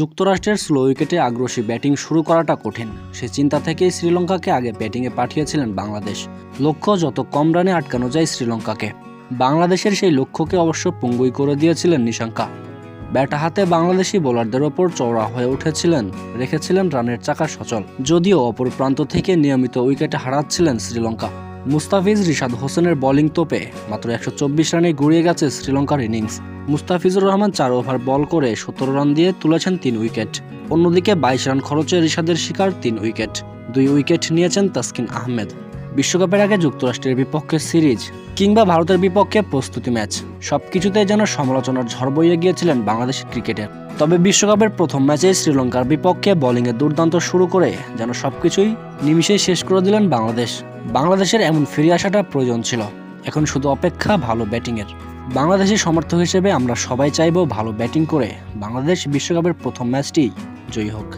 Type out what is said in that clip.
যুক্তরাষ্ট্রের স্লো উইকেটে আগ্রাসী ব্যাটিং শুরু করাটা কঠিন, সে চিন্তা থেকেই শ্রীলঙ্কাকে আগে ব্যাটিংয়ে পাঠিয়েছিলেন বাংলাদেশ। লক্ষ্য যত কম রানে আটকানো যায় শ্রীলঙ্কাকে। বাংলাদেশের সেই লক্ষ্যকে অবশ্য পঙ্গুই করে দিয়েছিলেন নিশাঙ্কা। ব্যাট হাতে বাংলাদেশি বোলারদের ওপর চওড়া হয়ে রেখেছিলেন রানের চাকা সচল। যদিও অপর প্রান্ত থেকে নিয়মিত উইকেটে হারাচ্ছিলেন শ্রীলঙ্কা। মুস্তাফিজ রিশাদ হোসেনের বোলিং তোপে মাত্র 124 রানে গুড়িয়ে গেছে শ্রীলঙ্কার ইনিংস। মুস্তাফিজুর রহমান 4 ওভার বল করে 17 রান দিয়ে তুলেছেন 3 উইকেট। অন্যদিকে 22 রান খরচে রিশাদের শিকার 3 উইকেট। 2 উইকেট নিয়েছেন তাসকিন আহমেদ। বিশ্বকাপের আগে যুক্তরাষ্ট্রের বিপক্ষে সিরিজ কিংবা ভারতের বিপক্ষে প্রস্তুতি ম্যাচ, সবকিছুতেই যেন সমালোচনার ঝড় বইয়ে গিয়েছিলেন বাংলাদেশ ক্রিকেটের। তবে বিশ্বকাপের প্রথম ম্যাচে শ্রীলঙ্কার বিপক্ষে বোলিংয়ে দুর্দান্ত শুরু করে যেন সবকিছুই নিমিষেই শেষ করে দিলেন বাংলাদেশের এমন ফিরে আসাটা প্রয়োজন ছিল। এখন শুধু অপেক্ষা ভালো ব্যাটিংয়ের। বাংলাদেশের সমর্থক হিসেবে আমরা সবাই চাইব ভালো ব্যাটিং করে বাংলাদেশ বিশ্বকাপের প্রথম ম্যাচটি জয়ী হোক।